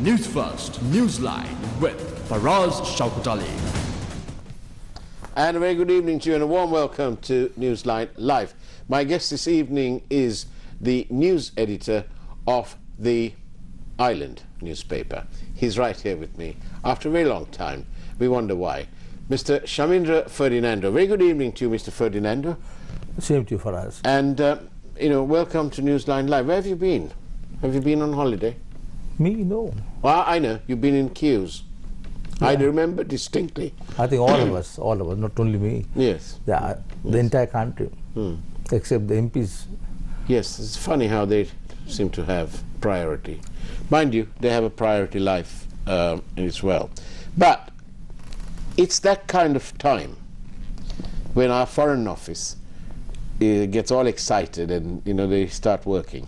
News First, Newsline with Faraz Shaukat Ali. And a very good evening to you and a warm welcome to Newsline Live. My guest this evening is the news editor of the Island newspaper. He's right here with me after a very long time. We wonder why. Mr. Shamindra Ferdinando. Very good evening to you, Mr. Ferdinando. Same to you, Faraz. And, welcome to Newsline Live. Where have you been? Have you been on holiday? Me, no. Well, I know. You've been in queues. Yeah. I remember distinctly. I think all of us, not only me. Yes. The entire country, except the MPs. Yes, it's funny how they seem to have priority. Mind you, they have a priority life as well. But it's that kind of time when our Foreign Office gets all excited and, they start working.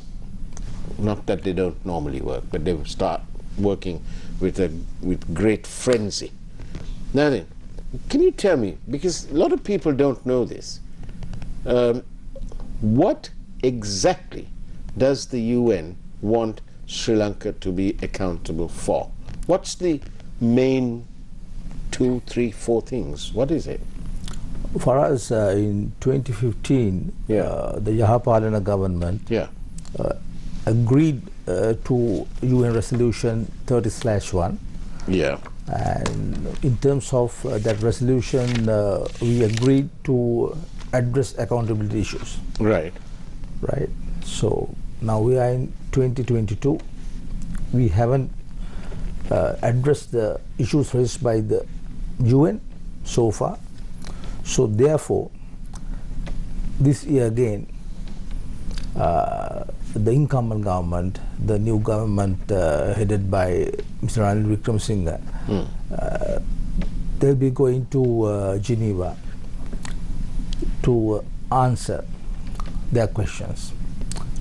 Not that they don't normally work, but they start working with great frenzy. Now then, can you tell me, because a lot of people don't know this, what exactly does the UN want Sri Lanka to be accountable for? What's the main 2, 3, 4 things? What is it? For us, in 2015, the Yahapalana government agreed to UN Resolution 30/1. Yeah. And in terms of that resolution, we agreed to address accountability issues. Right. Right. So now we are in 2022. We haven't addressed the issues raised by the UN so far. So therefore, this year again, the incumbent government, the new government headed by Mr. Ranil Wickremesinghe, they'll be going to Geneva to answer their questions,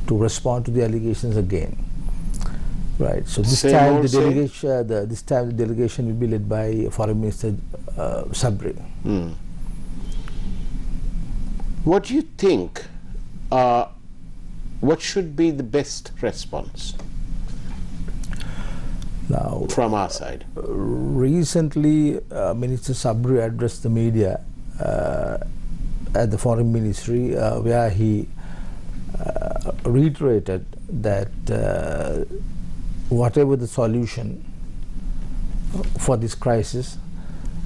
to respond to the allegations again. Right. So this time the delegation will be led by Foreign Minister Sabri. What do you think? What should be the best response now from our side? Recently, Minister Sabri addressed the media at the Foreign Ministry, where he reiterated that whatever the solution for this crisis,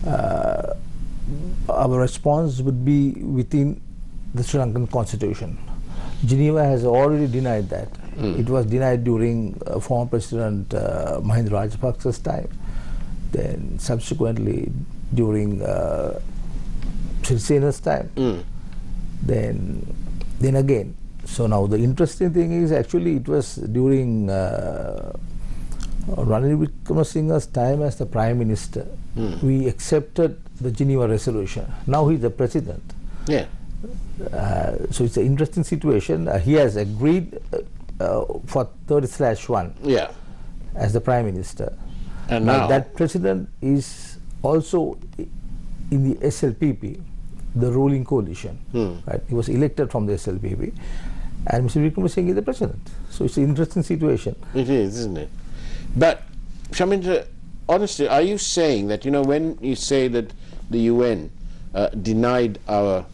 our response would be within the Sri Lankan Constitution. Geneva has already denied that. It was denied during former President Mahinda Rajapaksa's time. Then subsequently during Sirisena's time. Then again. So now the interesting thing is actually it was during Ranil Wickremesinghe's time as the Prime Minister. We accepted the Geneva resolution. Now he's the President. Yeah. So it's an interesting situation. He has agreed for 30/1 as the Prime Minister. And now that President is also in the SLPP, the ruling coalition. Right? He was elected from the SLPP, and Mr. Wickremesinghe is the President. So it's an interesting situation. It is, isn't it? But Shamindra, honestly, are you saying that, when you say that the UN denied our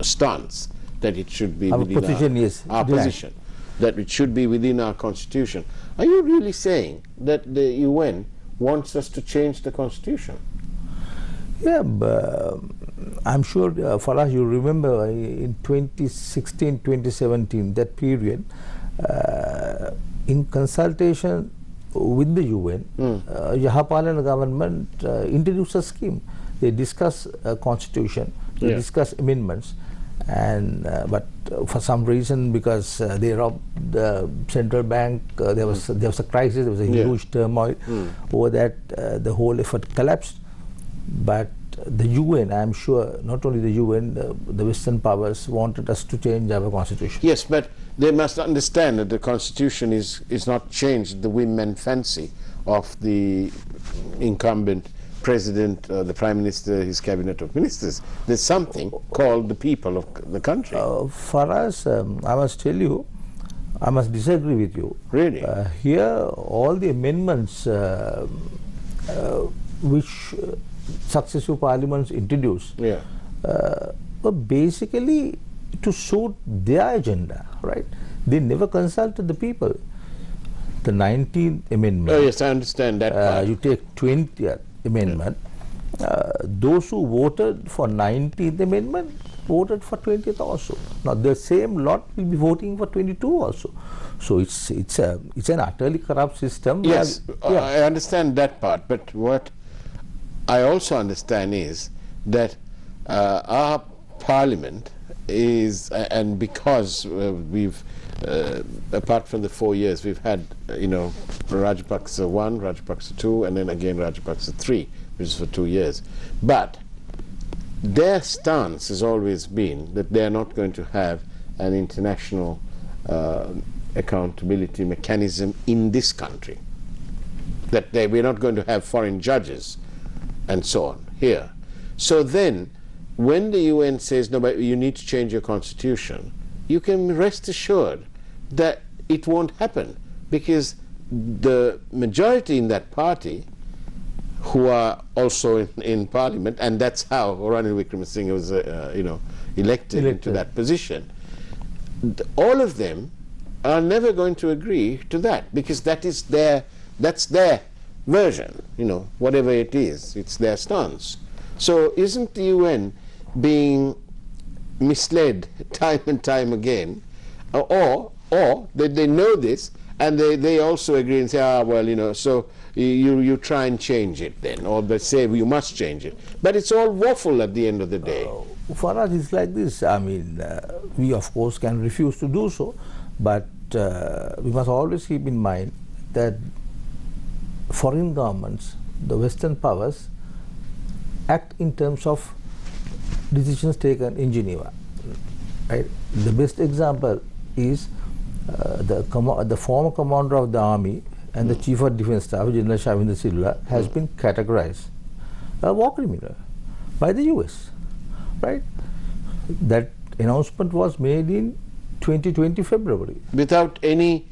stance, that it should be within our position, that it should be within our constitution, are you really saying that the UN wants us to change the constitution? Yeah, but I'm sure, Farah, you remember in 2016, 2017, that period, in consultation with the UN, Yahapalana government introduced a scheme. They discussed a constitution, they discussed amendments, and but for some reason, because they robbed the central bank, there was a crisis, there was a huge turmoil. Over that, the whole effort collapsed. But the UN, I'm sure, not only the UN, the Western powers wanted us to change our constitution. Yes, but they must understand that the constitution is not changed at the whim and fancy of the incumbent president, the prime minister, his cabinet of ministers. There's something called the people of the country. For us, I must tell you, I must disagree with you. Really? Here, all the amendments which successive parliaments introduced Yeah. were basically to suit their agenda, right? They never consulted the people. The 19th amendment. Oh yes, I understand that part. You take 20th amendment. Those who voted for 19th amendment voted for 20th also. Now the same lot will be voting for 22 also. So it's an utterly corrupt system. Yes, Yeah. I understand that part, but what I also understand is that our parliament is, and because we've apart from the 4 years, we've had, Rajapaksa 1, Rajapaksa 2, and then again Rajapaksa 3, which is for 2 years. But their stance has always been that they are not going to have an international accountability mechanism in this country. That we're not going to have foreign judges and so on here. So then, when the UN says, no, but you need to change your constitution, you can rest assured that it won't happen, because the majority in that party, who are also in parliament, and that's how Ranil Wickremesinghe was, elected into that position. All of them are never going to agree to that, because that's their version, whatever it is, it's their stance. So isn't the UN being misled time and time again, or they know this and they also agree and say, so you try and change it then, or they say you must change it, but it's all waffle at the end of the day. For us it's like this. I mean, we of course can refuse to do so, but we must always keep in mind that foreign governments, the Western powers, act in terms of decisions taken in Geneva. Right? The best example is the former commander of the army and the chief of defense staff, General Shamindra Ferdinando, has been categorized a war criminal by the US. Right? That announcement was made in 2020 February. Without any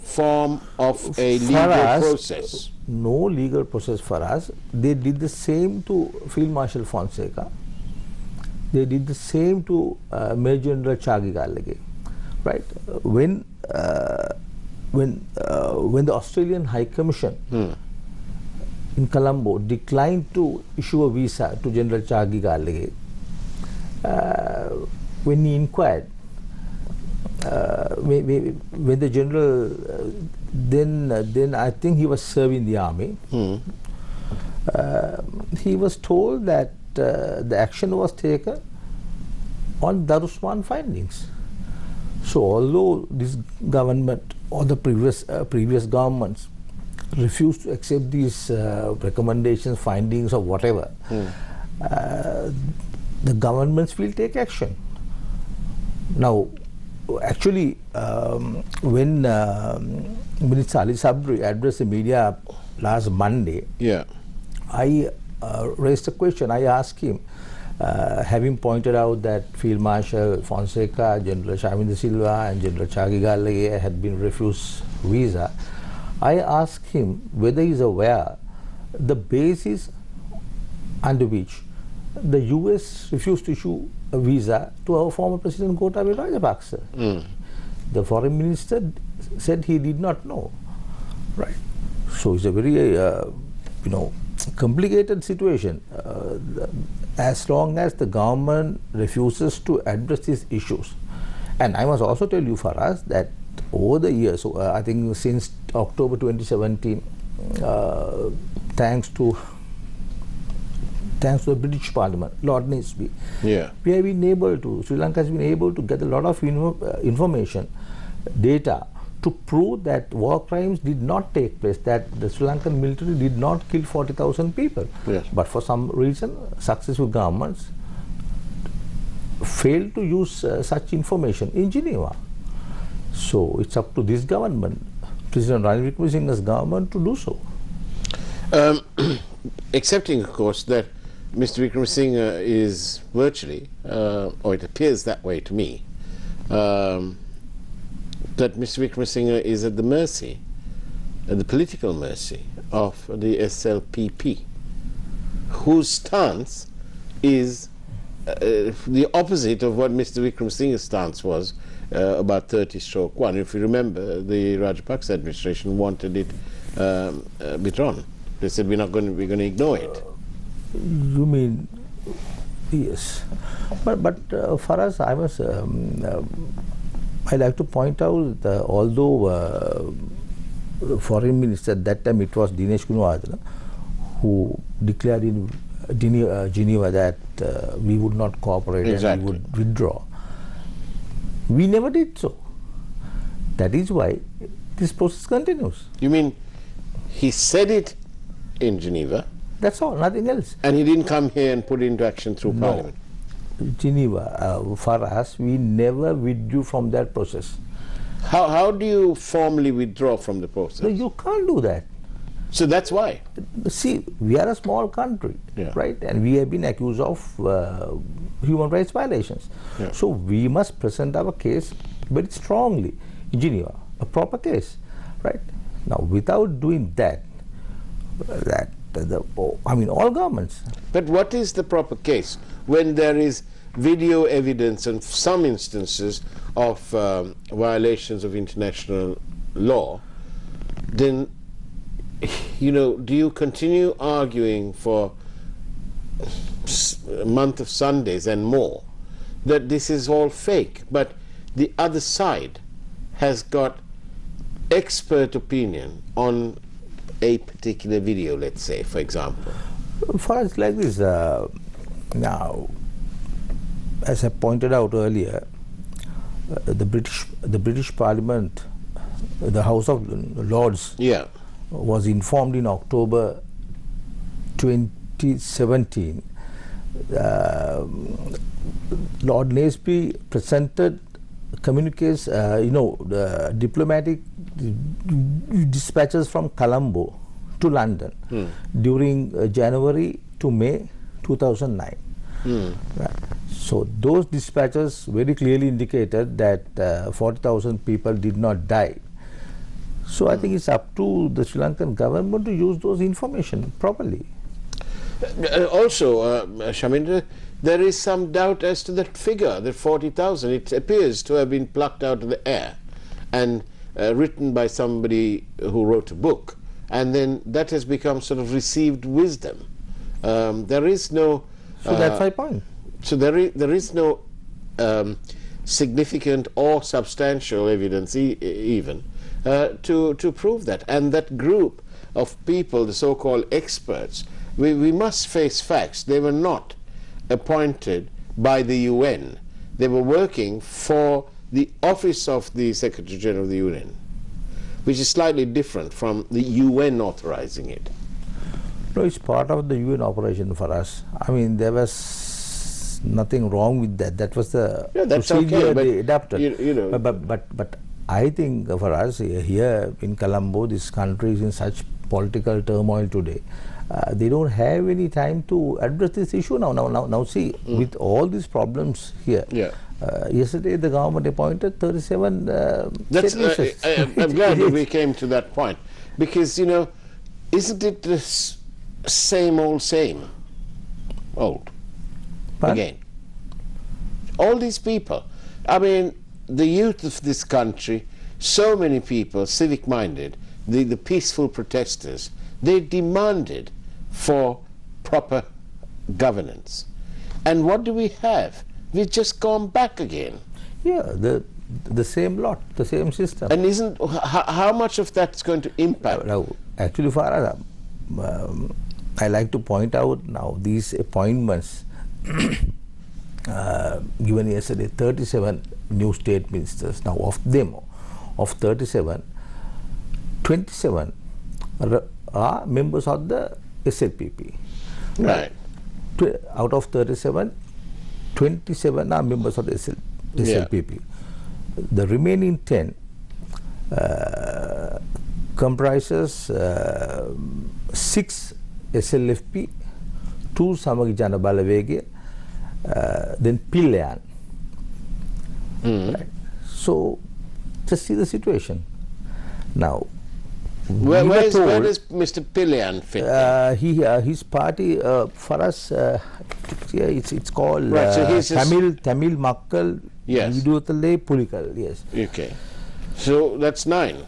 form of a legal process. No legal process for us. They did the same to Field Marshal Fonseca. They did the same to Major General Chagi. Right? When the Australian High Commission in Colombo declined to issue a visa to General Chagi, when he inquired, when the general, then I think he was serving the army, he was told that the action was taken on Darusman findings. So although this government or the previous governments refused to accept these recommendations, findings, or whatever, the governments will take action. Now, actually, when Minister Ali Sabri addressed the media last Monday, I raised a question. I asked him, having pointed out that Field Marshal Fonseca, General Shamindra Silva and General Chagi had been refused visa, I asked him whether he is aware the basis under which the US refused to issue a visa to our former President Gotabaya Rajapaksa. The foreign minister said he did not know. Right. So it's a very complicated situation. As long as the government refuses to address these issues, and I must also tell you, for us, that over the years, I think since October 2017, thanks to the British Parliament, Lord Nisby, we have been able to, Sri Lanka has been able to get a lot of information, data, to prove that war crimes did not take place, that the Sri Lankan military did not kill 40,000 people. But for some reason, successive governments failed to use such information in Geneva. So it's up to this government, President Ranil Wickremesinghe's government, to do so. Accepting, of course, that Mr. Wickremesinghe is virtually, or it appears that way to me, that Mr. Wickremesinghe is at the mercy, at the political mercy of the SLPP, whose stance is the opposite of what Mr. Wickremesinghe's stance was about 30/1. If you remember, the Rajapaksa administration wanted it withdrawn. They said we're going to ignore it. You mean, yes, but for us, I like to point out that although Foreign Minister at that time, it was Dinesh Gunawardena, who declared in Geneva that we would not cooperate and we would withdraw. We never did so. That is why this process continues. You mean he said it in Geneva? That's all, nothing else. And he didn't come here and put it into action through Parliament? Geneva, for us, we never withdrew from that process. How do you formally withdraw from the process? No, you can't do that. So that's why. See, we are a small country, right? And we have been accused of human rights violations. Yeah. So we must present our case very strongly in Geneva, a proper case, right? Now, without doing that, all governments. But what is the proper case when there is video evidence and some instances of violations of international law? Then, do you continue arguing for a month of Sundays and more that this is all fake, but the other side has got expert opinion on a particular video, let's say, for example? For us, like this, now, as I pointed out earlier, the British Parliament, the House of Lords, was informed in October 2017. Lord Naseby presented communiques, the diplomatic dispatches from Colombo to London during January to May 2009. Right. So those dispatches very clearly indicated that 40,000 people did not die. So I think it's up to the Sri Lankan government to use those information properly. Also, Shamindra, there is some doubt as to that figure, that 40,000. It appears to have been plucked out of the air and written by somebody who wrote a book, and then that has become sort of received wisdom. There is no... So that's my point. So there is no significant or substantial evidence even to prove that. And that group of people, the so-called experts, we must face facts. They were not appointed by the UN. They were working for the office of the Secretary General of the UN, which is slightly different from the UN authorizing it. No, it's part of the UN operation for us. I mean, there was nothing wrong with that. That was the procedure they adapted. But I think for us here in Colombo, this country is in such political turmoil today. They don't have any time to address this issue now. Now see, with all these problems here, yesterday the government appointed 37 That's, I'm glad that we came to that point, because, isn't it the same old again? All these people, I mean, the youth of this country, so many people, civic-minded, the peaceful protesters, they demanded for proper governance. And what do we have? We've just gone back again. Yeah, the same lot, the same system. And isn't how much of that's going to impact? Actually, Farah, I like to point out now these appointments given yesterday, 37 new state ministers. Now, of them, of 37, 27 are members of the SLPP. Right. Out of 37, 27 are members of the SLPP. The remaining 10 comprises 6 SLFP, 2 Samagi Jana Balawege, then Pillayan. Right. So Just see the situation. Now, where does Mr. Pilian fit in? His party, for us, it's called right, so he's Tamil Makkal Vidutale Pulikal, yes. Okay. So that's 9.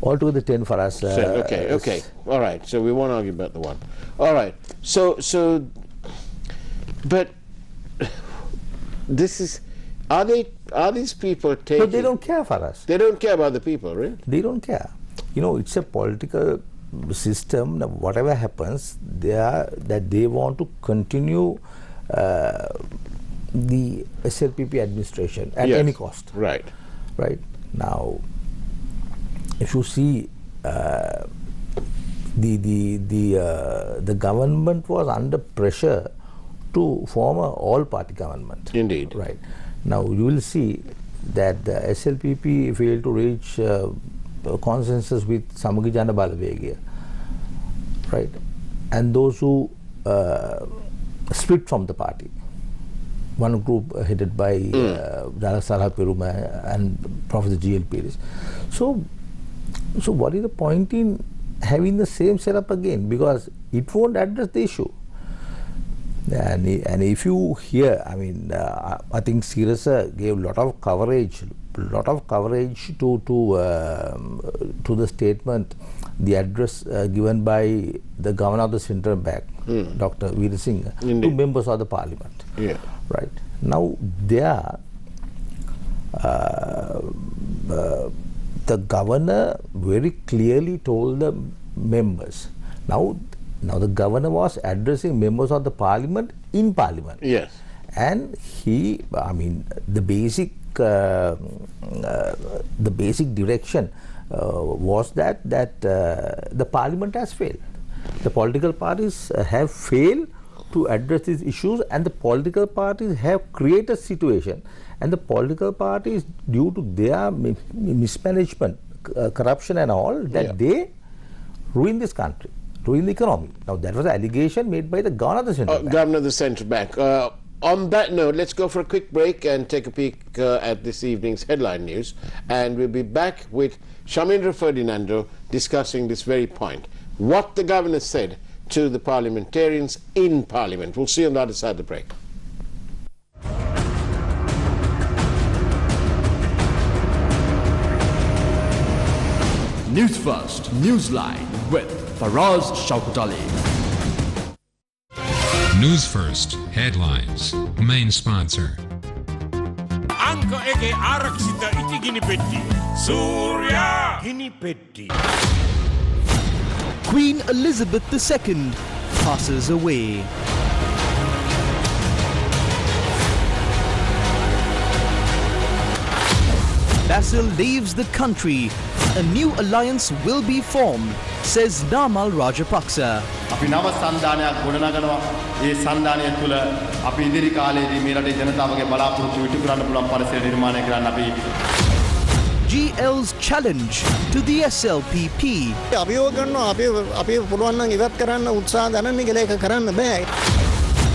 Altogether 10 for us. Okay. All right. So we won't argue about the 1. All right. So, but this is, are these people taking? But they don't care for us. They don't care about the people, really? They don't care. You know, it's a political system. Whatever happens, they want to continue the SLPP administration at any cost. Right. Right. Now, if you see, the government was under pressure to form an all-party government. Indeed. Right. Now you will see that the SLPP failed to reach a consensus with Samagi Jana Balawegaya. Right. And those who split from the party. One group headed by Dala Sarha Peruma and Professor G.L. Pires. So what is the point in having the same setup again? Because it won't address the issue. And if you hear, I mean, I think Sirasa gave a lot of coverage to the statement, the address given by the governor of the Central Bank, Dr. Veer Singh, to members of the parliament. Yeah. Right. Now, there, the governor very clearly told the members. Now the governor was addressing members of the parliament in parliament. Yes. And he, I mean, the basic direction was that the parliament has failed. The political parties have failed to address these issues, and the political parties have created a situation, and the political parties, due to their mismanagement, corruption and all, that they ruin this country, ruin the economy. Now that was an allegation made by the governor of the Central Bank. Governor of the Central Bank. On that note, let's go for a quick break and take a peek at this evening's headline news, and we'll be back with Shamindra Ferdinando discussing this very point. What the governor said to the parliamentarians in Parliament. We'll see you on the other side of the break. News First, Newsline with Faraz Shaukutali. News First headlines. Main sponsor. Anka eke arakshita itigini petti. Surya hini petti. Queen Elizabeth II passes away. Basil leaves the country. A new alliance will be formed, says Namal Rajapaksa. අපි නව සන්ධානයක් ගොඩනගනවා. ඒ සන්ධානය තුළ අපි ඉදිරි කාලයේදී මේ රටේ ජනතාවගේ බලාපොරොත්තු ඉටු කරන්න පුළුවන් පරිසරය නිර්මාණය කරන්න අපි GL's challenge to the SLPP. අභියෝග කරනවා අපි පුළුවන් නම් ඉවත් කරන්න උත්සාහ දරන්නේ කියලා ඒක කරන්න බෑ.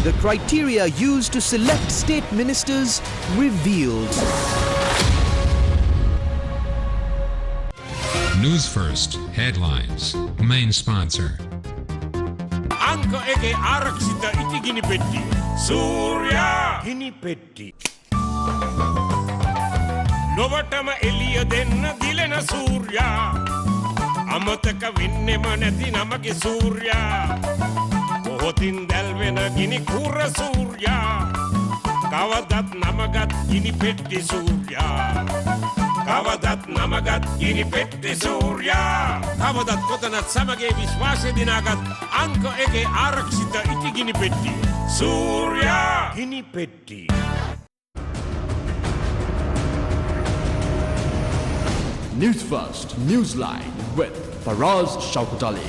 The criteria used to select state ministers revealed. News First headlines. Main sponsor. Anka eke arakshita itigini petti. Surya hini petti. Novatama eliya denna dilena Surya. Amataka vinnema නැති namage Surya. Kohotin dalvena gini kura Surya. Kavadat namagat gini petti Surya. Kavadat namagat gini petti Surya. Kavadat kotanat samage vishwase dinagat. Anka eke arakshita itigini petti. Surya hini petti. News First, Newsline with Faraz Shaukutali.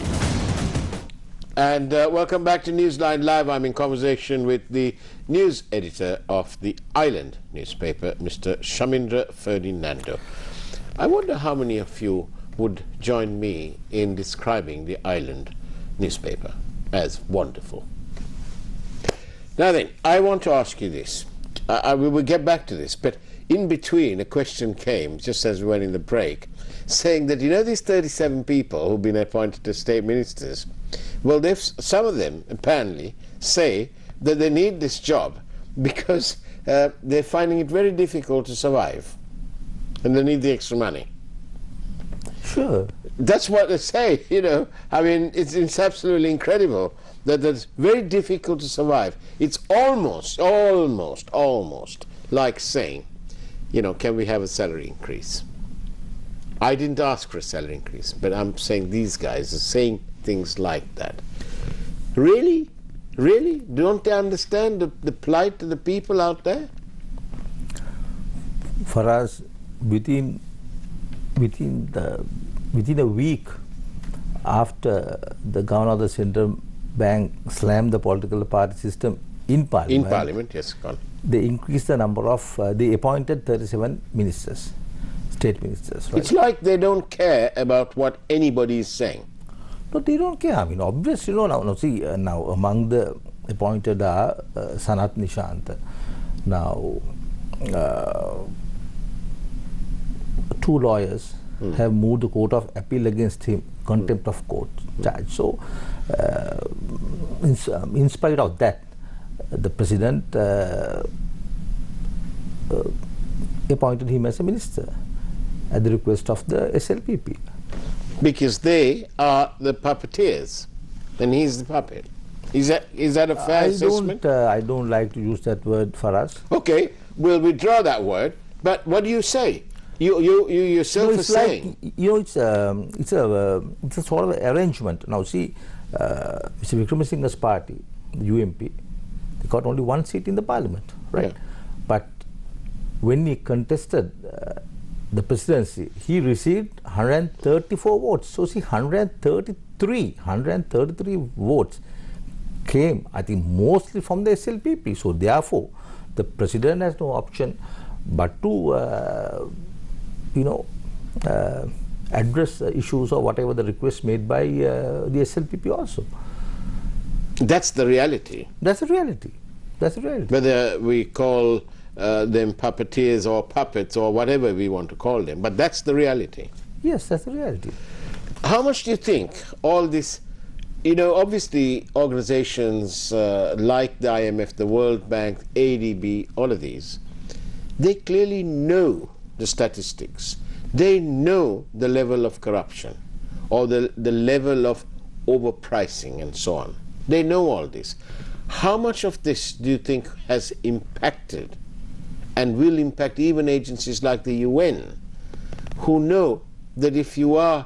And welcome back to Newsline Live. I'm in conversation with the news editor of the Island newspaper, Mr. Shamindra Ferdinando. I wonder how many of you would join me in describing the Island newspaper as wonderful. Now then, I want to ask you this. We will get back to this, but in between, a question came, just as we went in the break, saying that, these 37 people who've been appointed as state ministers, well, some of them apparently say that they need this job because they're finding it very difficult to survive and they need the extra money. Sure. That's what they say, I mean, it's absolutely incredible that it's very difficult to survive. It's almost like saying, can we have a salary increase? I didn't ask for a salary increase, but I'm saying these guys are saying things like that. Really? Really? Don't they understand the plight of the people out there? For us, within a week after the governor of the central bank slammed the political party system in parliament. In parliament, yes, gone. They increased the number of, they appointed 37 ministers, state ministers. Right? It's like they don't care about what anybody is saying. No, they don't care. I mean, obviously, now among the appointed are Sanat Nishant. Now, 2 lawyers have moved the Court of Appeal against him, contempt of court charge. So, in spite of that, the president appointed him as a minister at the request of the SLPP. Because they are the puppeteers, and he's the puppet. Is that a fair assessment? I don't like to use that word for us. Okay, we'll withdraw that word. But what do you say? You yourself are saying. It's a sort of arrangement. Now see, Mr. Vikramasinghe's party, the UMP, they got only 1 seat in the parliament, right? Yeah. But when he contested the presidency, he received 134 votes. So see, 133 votes came, I think, mostly from the SLPP. So therefore, the president has no option but to, address issues or whatever the request made by the SLPP also. That's the reality. That's the reality. That's the reality. Whether we call them puppeteers or puppets or whatever we want to call them, but that's the reality. Yes, that's the reality. How much do you think all this, obviously organizations like the IMF, the World Bank, ADB, all of these, they clearly know the statistics. They know the level of corruption or the level of overpricing and so on. They know all this. How much of this do you think has impacted and will impact even agencies like the UN, who know that if you are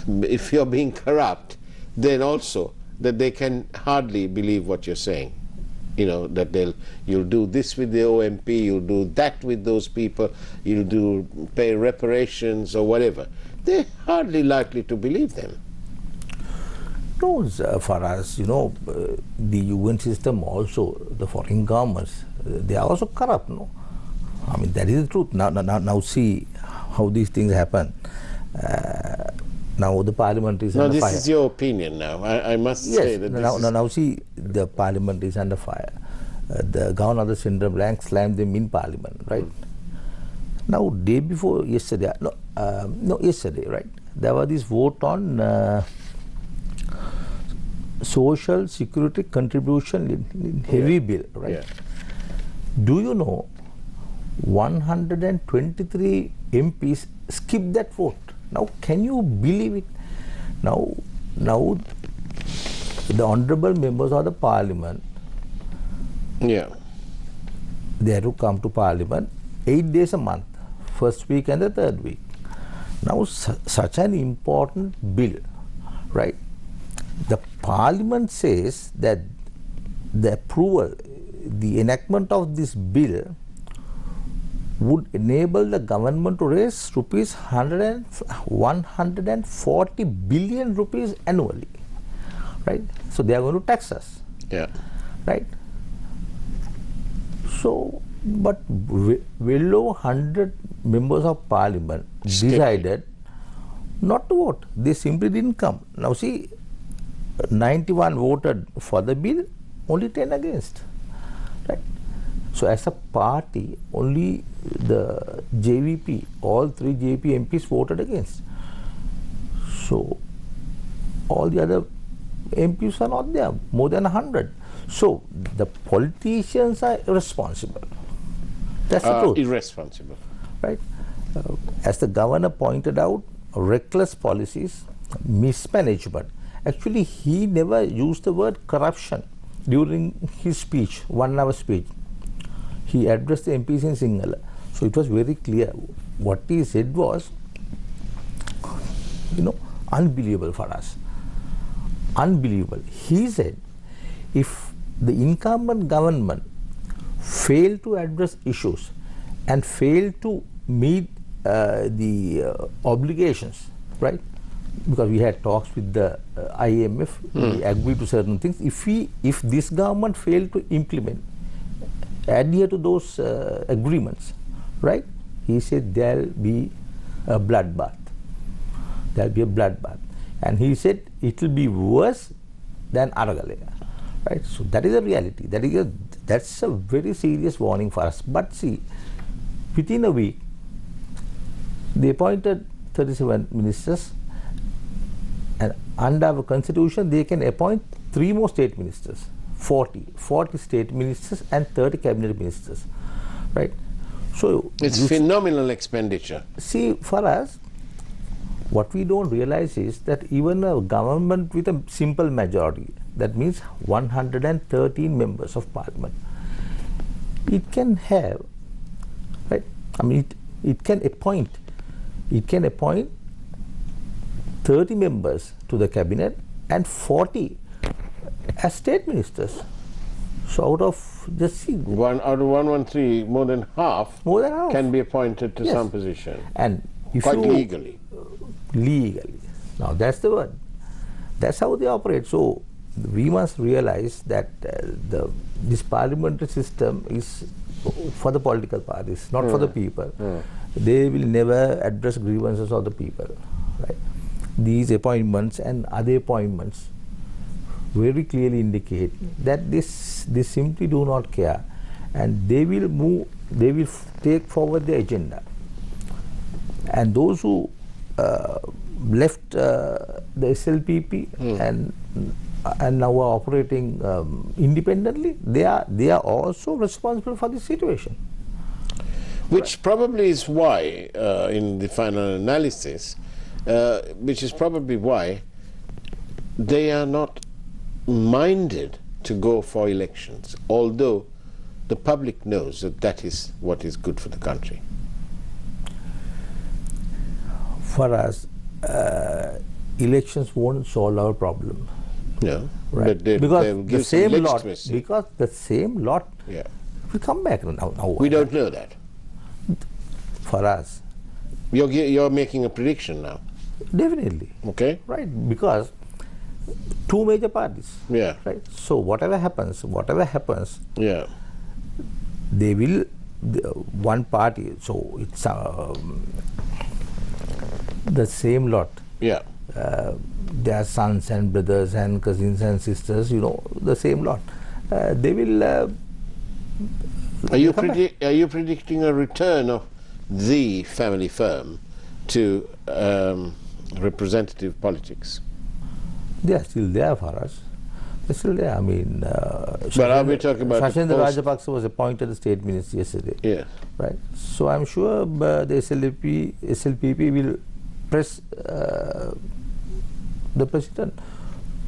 if you're being corrupt, then also that they can hardly believe what you're saying. That you'll do this with the OMP, you'll do that with those people, you'll pay reparations or whatever. They're hardly likely to believe them. No, for us, the UN system also, the foreign governments, they are also corrupt, no? I mean, that is the truth. Now see how these things happen. Now the parliament is under fire. This is your opinion now. I must say that now see, the parliament is under fire. The governor of the central bank slammed them in parliament, right? Now, day before yesterday, yesterday, right? There was this vote on social security contribution in heavy bill, right? Yeah. Do you know 123 MPs skipped that vote? Now, can you believe it? Now, the honorable members of the parliament, yeah, they have to come to parliament 8 days a month, first week and the third week. Now, such an important bill, right? The parliament says that the approval, the enactment of this bill would enable the government to raise rupees 140 billion rupees annually, right? So they are going to tax us, yeah, right? So, but well over 100 members of parliament decided not to vote. They simply didn't come. Now see, 91 voted for the bill, only 10 against, right? So as a party, only the JVP, all 3 JVP MPs voted against. So all the other MPs are not there, more than 100. So the politicians are irresponsible. That's the truth. Irresponsible. Right? As the governor pointed out, reckless policies, mismanagement. Actually, he never used the word corruption during his speech, 1 hour speech. He addressed the MPs in Sinhala. So it was very clear. What he said was, unbelievable for us. Unbelievable. He said, if the incumbent government failed to address issues and failed to meet the obligations, right? Because we had talks with the IMF, we agreed to certain things. If this government failed to implement, adhere to those agreements, right? He said there will be a bloodbath. There will be a bloodbath. And he said it will be worse than Aragalaya. Right? So that is a reality. That's a very serious warning for us. But see, within a week, they appointed 37 ministers, and under our constitution, they can appoint 3 more state ministers, 40 state ministers and 30 cabinet ministers, right? So it's phenomenal expenditure. See, for us, what we don't realize is that even a government with a simple majority, that means 113 members of parliament, it can have, right? I mean, it can appoint 30 members to the cabinet and 40 as state ministers. So out of, just see, out of 113, more than half can be appointed to some position. And if quite legally. Now that's the word. That's how they operate. So we must realize that this parliamentary system is for the political parties, not for the people. They will never address grievances of the people. Right? These appointments and other appointments very clearly indicate that they simply do not care, and they will take forward the agenda. And those who left the SLPP and now are operating independently, they are also responsible for the situation. Which probably is why, in the final analysis, which is probably why they are not minded to go for elections, although the public knows that that is what is good for the country. For us, elections won't solve our problem. No, right? Because the same lot will come back now. We don't know that. For us, you're making a prediction now. Definitely. Okay. Right, because 2 major parties. Yeah. Right. So whatever happens. Yeah. They will one party. So it's the same lot. Yeah. Their sons and brothers and cousins and sisters. The same lot. They will. Are you predicting a return of the family firm to representative politics? They are still there for us. They're still there. I mean, but are we talking about Shamindra Rajapaksa was appointed as state minister yesterday. Yeah. Right. So I'm sure the SLPP will press the president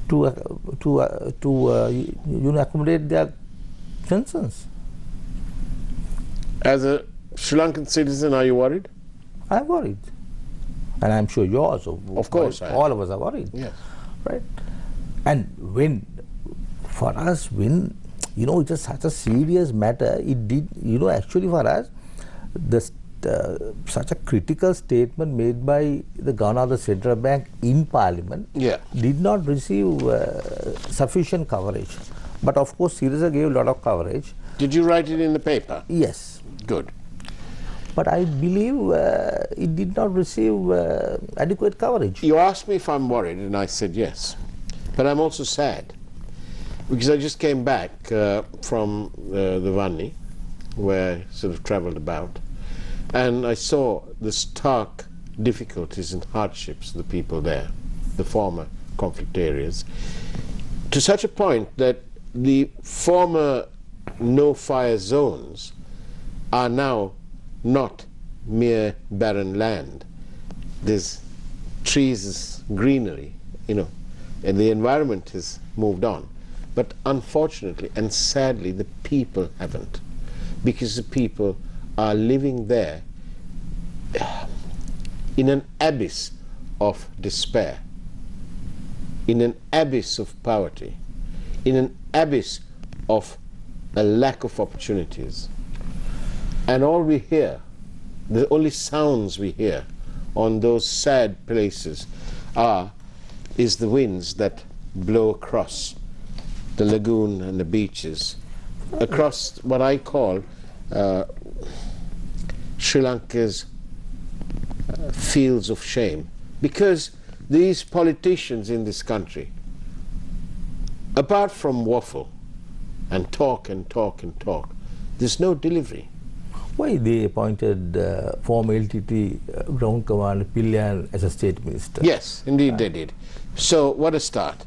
to accommodate their concerns. As a Sri Lankan citizen, are you worried? I'm worried. And I'm sure you're also. Of course. All of us are worried. Yes. Right? And for us, it is such a serious matter, actually for us, such a critical statement made by the governor of the Central Bank in Parliament did not receive sufficient coverage. But of course, Syriza gave a lot of coverage. Did you write it in the paper? Yes. Good. But I believe it did not receive adequate coverage. You asked me if I'm worried, and I said yes. But I'm also sad, because I just came back from the Vanni, where I sort of traveled about, and I saw the stark difficulties and hardships of the people there, the former conflict areas, to such a point that the former no-fire zones are now not mere barren land. There's trees, greenery, and the environment has moved on. But unfortunately and sadly, the people haven't, because the people are living there in an abyss of despair, in an abyss of poverty, in an abyss of a lack of opportunities. And all we hear, the only sounds we hear on those sad places is the winds that blow across the lagoon and the beaches, across what I call Sri Lanka's fields of shame, because these politicians in this country, apart from waffle and talk and talk and talk, there's no delivery. Why they appointed former LTT ground commander Pillan as a state minister? Yes, indeed they did. So what a start.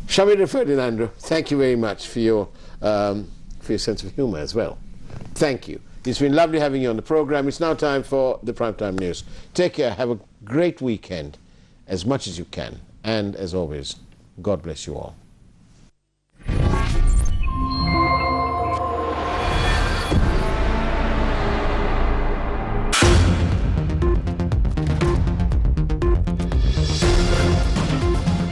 Shamindra Ferdinando, thank you very much for your sense of humor as well. Thank you. It's been lovely having you on the program. It's now time for the Primetime News. Take care. Have a great weekend, as much as you can. And as always, God bless you all.